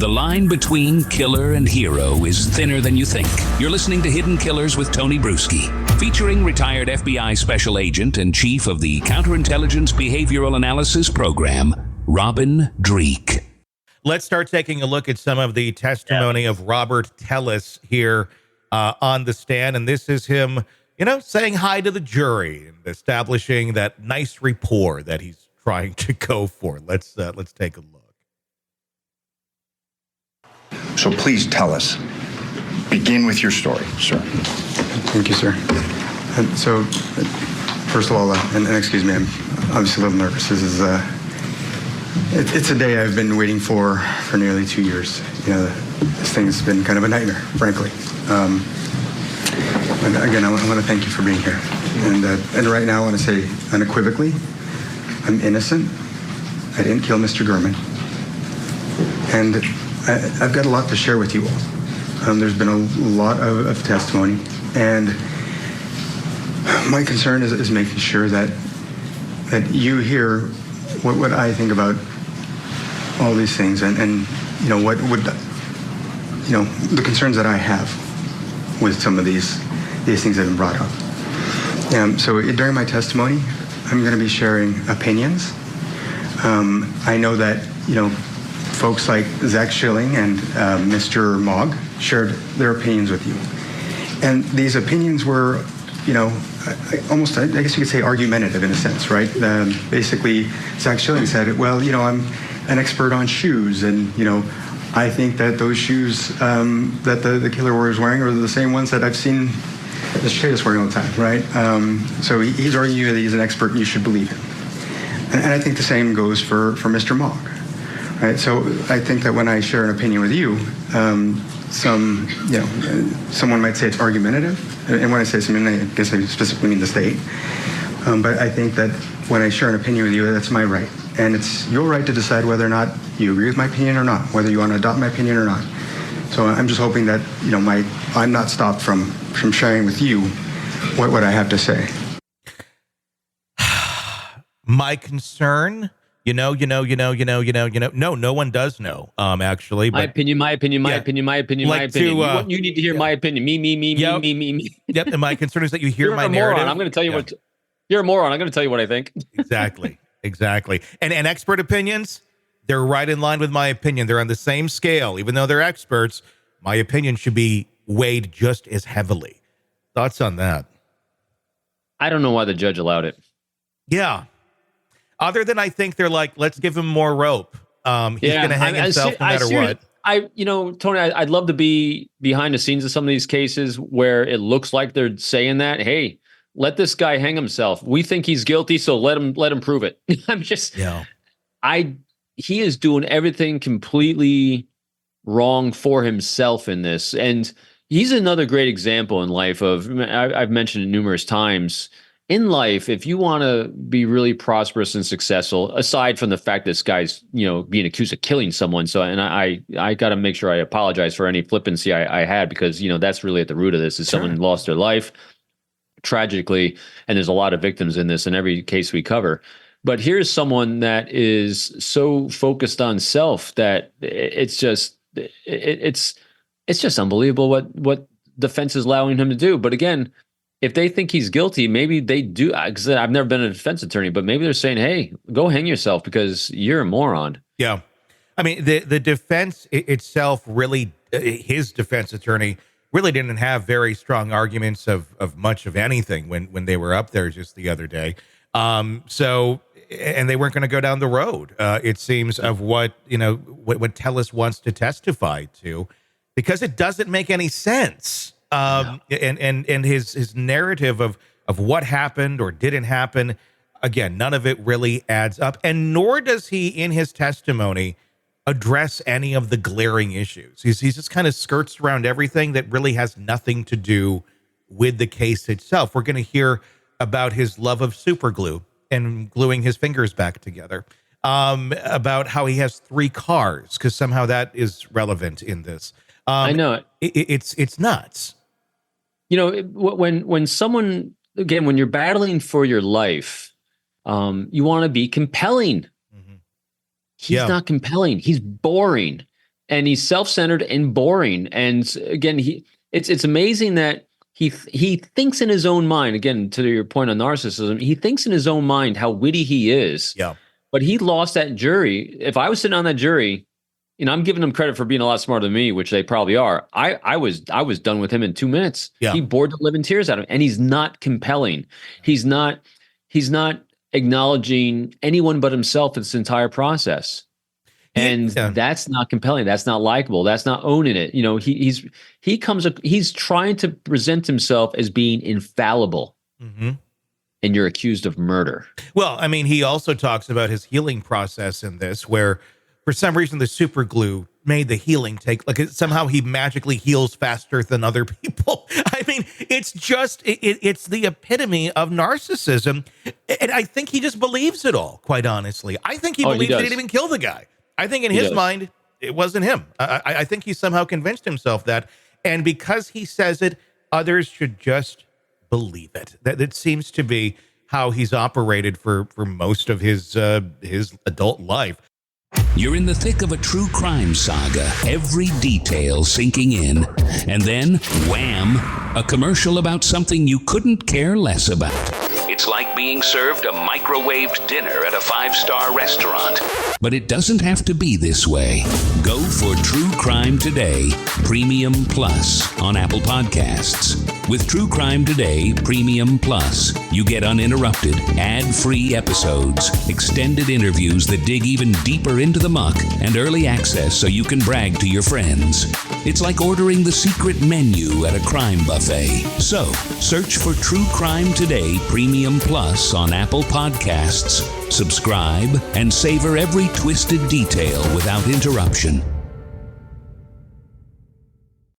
The line between killer and hero is thinner than you think. You're listening to Hidden Killers with Tony Brueski, featuring retired FBI special agent and chief of the Counterintelligence Behavioral Analysis Program, Robin Dreeke. Let's start taking a look at some of the testimony of Robert Tellis here on the stand. And this is him, saying hi to the jury and establishing that nice rapport that he's trying to go for. Let's take a look. So please tell us. Begin with your story, sir. Thank you, sir. So, first of all, and excuse me, I'm obviously a little nervous. This is it's a day I've been waiting for nearly 2 years. This thing's been kind of a nightmare, frankly. And again, I want to thank you for being here. And right now, I want to say unequivocally, I'm innocent. I didn't kill Mr. Gurman. And I've got a lot to share with you all. There's been a lot of testimony, and my concern is making sure that you hear what I think about all these things, and what would the concerns that I have with some of these things that have been brought up. So during my testimony, I'm going to be sharing opinions. I know that folks like Zach Schilling and Mr. Mogg shared their opinions with you. And these opinions were, almost, I guess you could say, argumentative in a sense, right? Basically, Zach Schilling said, well, I'm an expert on shoes, and, I think that those shoes that the killer was wearing are the same ones that I've seen Mr. Taylor's wearing all the time, right? So he's arguing that he's an expert and you should believe him. And I think the same goes for Mr. Mogg. Right, so I think that when I share an opinion with you, someone might say it's argumentative, and when I say something, I guess I specifically mean the state. But I think that when I share an opinion with you, that's my right, and it's your right to decide whether or not you agree with my opinion or not, whether you want to adopt my opinion or not. So I'm just hoping that I'm not stopped from sharing with you what I have to say. My concern. No one does know, actually. But my opinion. Like you need to hear my opinion. Me. Yep, and my concern is that you hear You're my a moron. narrative. I'm going to tell you you're a moron. I'm going to tell you what I think. Exactly. And expert opinions, they're right in line with my opinion. They're on the same scale. Even though they're experts, my opinion should be weighed just as heavily. Thoughts on that? I don't know why the judge allowed it. Yeah. Other than I think they're like, let's give him more rope. He's going to hang himself no matter what. Tony, I'd love to be behind the scenes of some of these cases where it looks like they're saying that, hey, let this guy hang himself. We think he's guilty, so let him prove it. He is doing everything completely wrong for himself in this. And he's another great example in life of, I've mentioned it numerous times, in life, if you want to be really prosperous and successful, aside from the fact this guy's, being accused of killing someone. So, and I got to make sure I apologize for any flippancy I had, because, that's really at the root of this is someone lost their life tragically. And there's a lot of victims in this in every case we cover. But here's someone that is so focused on self that it's just unbelievable what defense is allowing him to do. But again, if they think he's guilty, maybe they do. Because I've never been a defense attorney, but maybe they're saying, hey, go hang yourself because you're a moron. Yeah. I mean, the defense itself really, his defense attorney really didn't have very strong arguments of much of anything when they were up there just the other day. And they weren't going to go down the road, it seems, of what Tellis wants to testify to, because it doesn't make any sense. And his narrative of what happened or didn't happen, again, none of it really adds up. And nor does he, in his testimony, address any of the glaring issues. He's just kind of skirts around everything that really has nothing to do with the case itself. We're going to hear about his love of super glue and gluing his fingers back together, about how he has 3 cars, because somehow that is relevant in this. I know it's nuts. When someone, again, when you're battling for your life, you want to be compelling. Mm-hmm. He's not compelling. He's boring. and he's self-centered and boring. And again, it's amazing that he thinks in his own mind. Again, to your point on narcissism, he thinks in his own mind how witty he is. Yeah. But he lost that jury. If I was sitting on that jury, I'm giving them credit for being a lot smarter than me, which they probably are. I was done with him in 2 minutes. Yeah. He bored the living tears out of him, and he's not compelling. He's not acknowledging anyone but himself in this entire process. And that's not compelling. That's not likable. That's not owning it. He's trying to present himself as being infallible. Mm-hmm. And you're accused of murder. Well, I mean, he also talks about his healing process in this, where for some reason the super glue made the healing take, like somehow he magically heals faster than other people. I mean, it's just, it's the epitome of narcissism. And I think he just believes it all, quite honestly. I think he believes he didn't even kill the guy. I think in his mind, it wasn't him. I think he somehow convinced himself that. And because he says it, others should just believe it. That seems to be how he's operated for most of his adult life. You're in the thick of a true crime saga, every detail sinking in, and then, wham, a commercial about something you couldn't care less about. It's like being served a microwaved dinner at a 5-star restaurant. But it doesn't have to be this way. Go for True Crime Today Premium Plus on Apple Podcasts. With True Crime Today Premium Plus, you get uninterrupted, ad-free episodes, extended interviews that dig even deeper into the muck, and early access so you can brag to your friends. It's like ordering the secret menu at a crime buffet. So, search for True Crime Today Premium Plus on Apple Podcasts, subscribe, and savor every twisted detail without interruption.